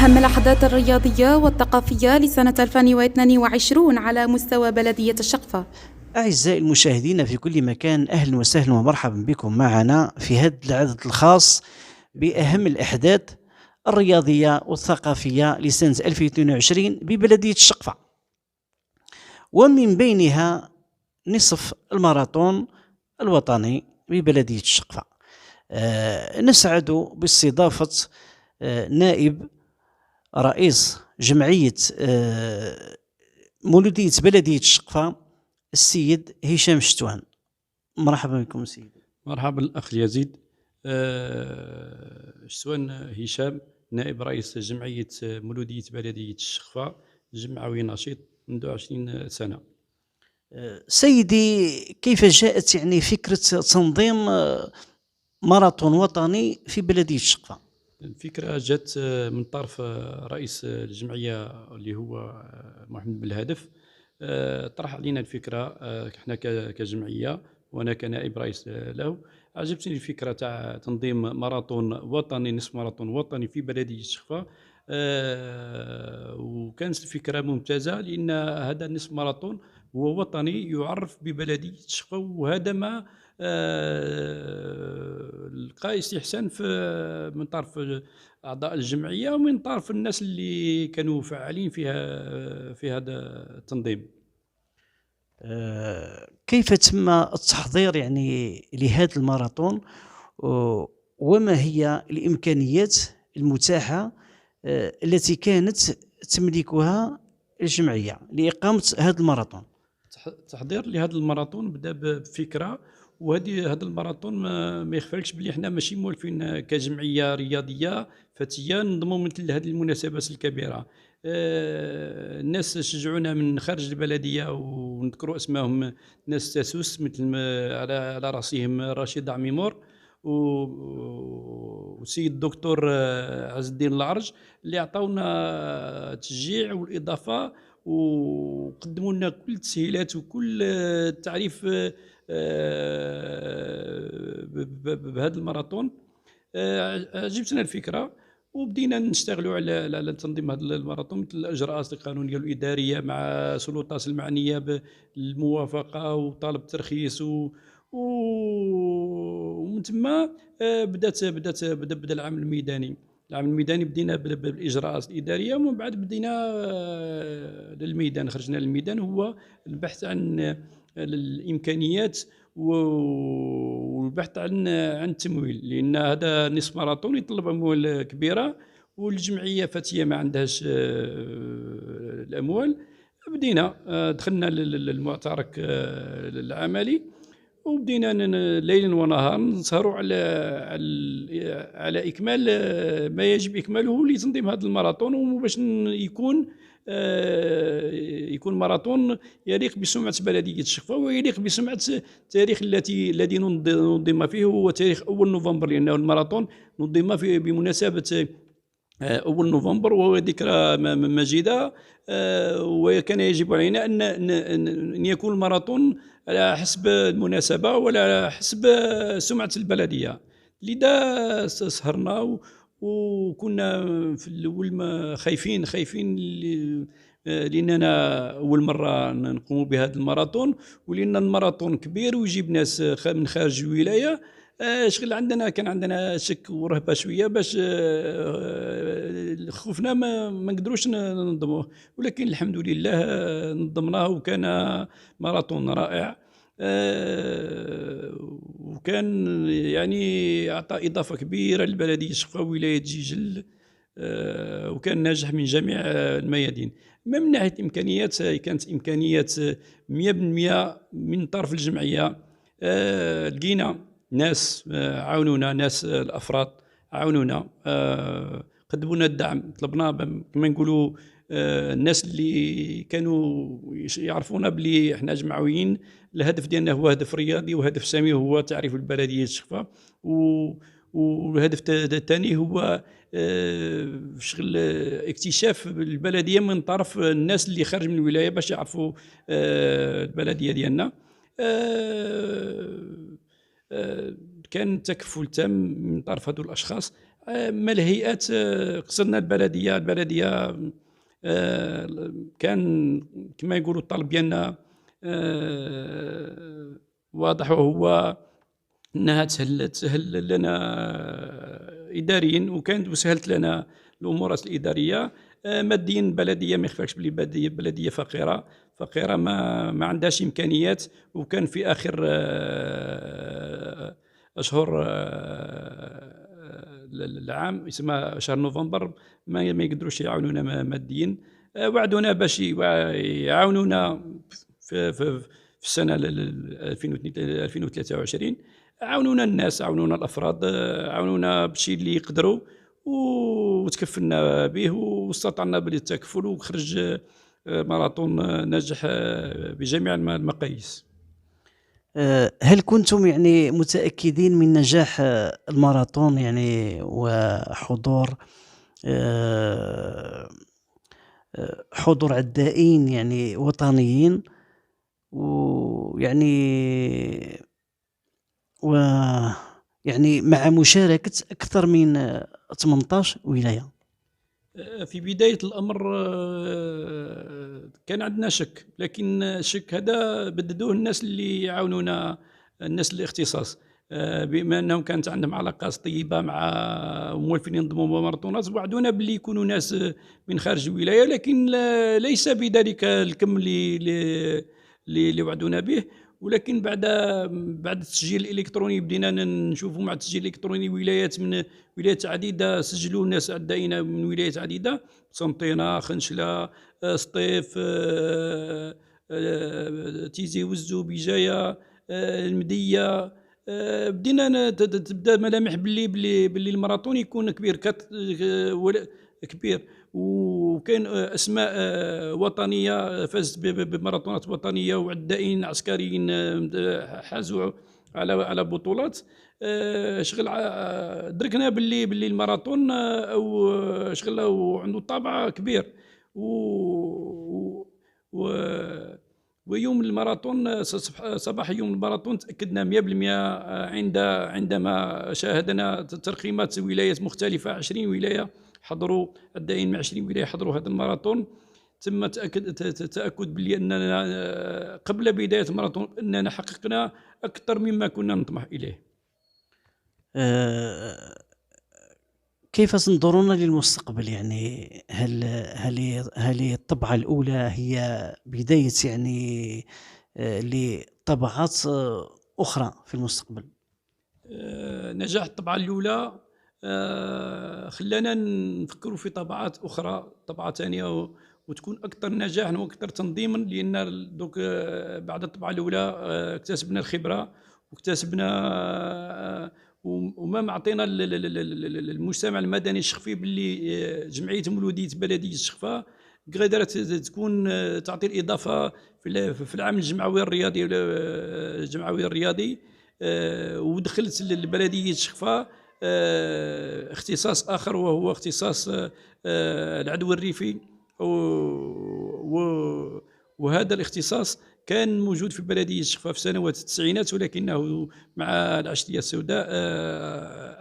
أهم الأحداث الرياضية والثقافية لسنة 2022 على مستوى بلدية الشقفة. أعزائي المشاهدين في كل مكان، أهلا وسهلا ومرحبا بكم معنا في هذا العدد الخاص بأهم الأحداث الرياضية والثقافية لسنة 2022 ببلدية الشقفة، ومن بينها نصف الماراثون الوطني ببلدية الشقفة. نسعد باستضافة نائب رئيس جمعية مولودية بلدية الشقفة السيد هشام شتوان. مرحبا بكم سيد. مرحبا الأخ يزيد. شتوان هشام، نائب رئيس جمعية مولودية بلدية الشقفة، جمعوي نشيط منذ 20 سنة. سيدي، كيف جاءت فكرة تنظيم ماراثون وطني في بلدية الشقفة؟ الفكرة جات من طرف رئيس الجمعية اللي هو محمد بالهدف. طرح علينا الفكرة احنا كجمعية، وانا كنائب رئيس له. عجبتني الفكرة تاع تنظيم ماراثون وطني، نصف ماراثون وطني في بلدية الشقفة. وكانت الفكرة ممتازة، لأن هذا نصف ماراثون هو وطني يعرف ببلدية الشقفة، وهذا ما لقى استحسان من طرف أعضاء الجمعية ومن طرف الناس اللي كانوا فعالين في هذا التنظيم. كيف تم التحضير لهذا الماراثون، وما هي الإمكانيات المتاحة التي كانت تملكها الجمعية لإقامة هذا الماراثون؟ التحضير لهذا الماراثون بدا بفكرة، وهذا الماراثون ما يخفالكش بلي احنا ماشي مولفين كجمعية رياضية فتية ننظموا مثل هذه المناسبات الكبيرة. الناس شجعونا من خارج البلدية، ونذكروا اسمائهم ناس تاسوس مثل على راسهم رشيد عميمور والسيد الدكتور عز الدين العرج، اللي عطاونا تشجيع والإضافة وقدموا لنا كل التسهيلات وكل التعريف بهذا الماراثون. عجبتنا الفكرة، وبدينا نشتغلوا على تنظيم هذا الماراثون، مثل الإجراءات القانونية والإدارية مع السلطات المعنية بالموافقة وطلب الترخيص، ومن ثم بدا العمل الميداني. بدينا بالاجراءات الاداريه، ومن بعد بدينا للميدان، خرجنا للميدان، هو البحث عن الامكانيات والبحث عن التمويل، لان هذا نصف ماراثون يطلب اموال كبيره، والجمعيه فتيه ما عندهاش الاموال. بدينا دخلنا للمعترك العملي، وبدينا ليلا ونهارا نسهروا على اكمال ما يجب اكماله لتنظيم هذا الماراثون، وباش يكون ماراثون يليق بسمعه بلديه الشقفه ويليق بسمعه التاريخ الذي ننظم فيه، هو تاريخ 1 نوفمبر، لانه الماراثون نظم فيه بمناسبه 1 نوفمبر، وهو ذكرى مجيدة. وكان يجب علينا أن يكون الماراثون على حسب المناسبة ولا على حسب سمعة البلدية. لذا سهرنا، وكنا في الأول خايفين لأننا أول مرة نقوم بهذا الماراثون، ولأن الماراثون كبير ويجيب ناس من خارج الولاية. كان عندنا شك ورهبه شويه، باش خوفنا ما نقدروش ننظموه، ولكن الحمد لله نظمناه، وكان ماراثون رائع. وكان اعطى اضافه كبيره للبلديه الشقفه وولايه جيجل، وكان ناجح من جميع الميادين. ما من ناحيه امكانيات، كانت امكانيات 100% من طرف الجمعيه. لقينا ناس عاونونا، ناس الافراد عاونونا، قدموا لنا الدعم. طلبنا كما نقولوا الناس اللي كانوا يعرفونا بلي احنا جمعويين، الهدف ديالنا هو هدف رياضي، وهدف سامي هو تعريف البلديه الشقفه، والهدف الثاني هو شغل اكتشاف البلديه من طرف الناس اللي خارج من الولايه باش يعرفوا البلديه ديالنا. كان تكفل تام من طرف هذو الاشخاص. ما الهيئات قصدنا البلديه كان كما يقولوا الطلب ديالنا واضح، وهو انها تسهل لنا اداريا، وكانت وسهلت لنا الامورات الاداريه. ماديا البلديه ما يخفاكش بلي بلديه فقيره ما عندهاش امكانيات، وكان في اخر اشهر العام يسمى شهر نوفمبر ما يقدروش يعاونونا ماديا. وعدونا باش يعاونونا في السنه 2023. عاونونا الناس، عاونونا الافراد، عاونونا بالشيء اللي يقدروا، وتكفلنا به واستطعنا بالتكفل، وخرج ماراثون ناجح بجميع المقاييس. هل كنتم يعني متأكدين من نجاح الماراثون يعني وحضور حضور عدائين يعني وطنيين، ويعني مع مشاركة أكثر من 18 ولاية؟ في بداية الأمر كان عندنا شك، لكن الشك هذا بددوه الناس اللي يعاونونا، الناس الاختصاص، بما أنهم كانت عندهم علاقات طيبة مع مولفين ينظموا ماراثونات، وعدونا باللي يكونوا ناس من خارج الولاية، لكن ليس بذلك الكم اللي وعدونا به. ولكن بعد التسجيل الالكتروني بدينا نشوفوا مع التسجيل الالكتروني من ولايات عديده، سجلوا ناس عدائين من ولايات عديده، سنطينه، خنشله، سطيف، تيزي وزو، بجايه، المديه. بدينا تبدا ملامح باللي الماراثون يكون كبير، وكاين اسماء وطنيه فازت بماراثونات وطنيه، وعدائين عسكريين حازوا على بطولات. شغل دركنا باللي الماراثون او شغل عنده طابع كبير، ويوم الماراثون صباح يوم الماراثون تأكدنا 100% عندما شاهدنا ترقيمات ولايات مختلفة. 20 ولاية حضروا، عدائين من 20 ولاية حضروا هذا الماراثون. تم تأكد بلي أننا قبل بداية الماراثون أننا حققنا أكثر مما كنا نطمح إليه. كيف تنظرون للمستقبل؟ يعني هل الطبعة الأولى هي بداية يعني لطبعات أخرى في المستقبل؟ نجاح الطبعة الأولى خلانا نفكروا في طبعات أخرى، طبعة ثانية، وتكون أكثر نجاحا وأكثر تنظيما، لأن دوك بعد الطبعة الأولى اكتسبنا الخبرة، واكتسبنا وما معطينا المجتمع المدني الشخفي باللي جمعية مولودية بلدية الشخفة قدرت تكون تعطي الإضافة في العمل الجمعوي الرياضي، ودخلت لبلدية الشخفة اختصاص آخر، وهو اختصاص العدوى الريفي. وهذا الاختصاص كان موجود في بلدية الشخفة في سنوات التسعينات، ولكنه مع العشرية السوداء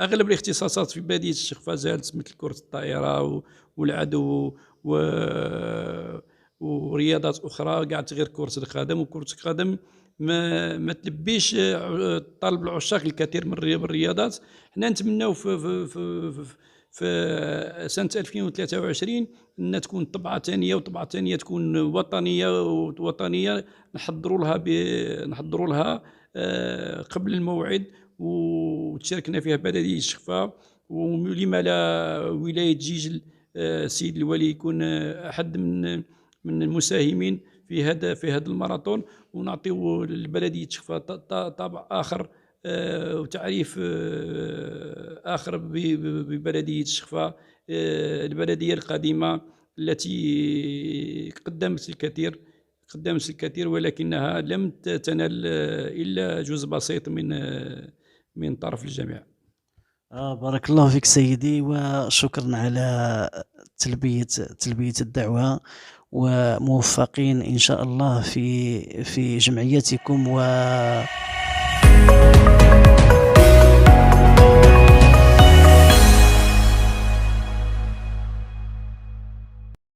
أغلب الاختصاصات في بلدية الشخفة زالت، مثل كرة الطائرة والعدو ورياضات أخرى، قاعدة غير كرة القدم. وكرة القدم ما تلبيش طالب العشاق الكثير من الرياضات. حنا نتمناو في سنة 2023 أن تكون طبعة ثانية، وطبعة ثانية تكون وطنية نحضروا لها قبل الموعد، وتشاركنا فيها بلدية الشخفة. ولما لا ولاية جيجل، السيد الولي يكون أحد من المساهمين في هذا الماراثون، ونعطيو لبلدية الشخفة طابع آخر وتعريف آخر ببلدية الشخفة، البلدية القديمة التي قدمت الكثير، ولكنها لم تنال إلا جزء بسيط من طرف الجميع. بارك الله فيك سيدي، وشكرا على تلبية الدعوة، وموفقين إن شاء الله في جمعيتكم.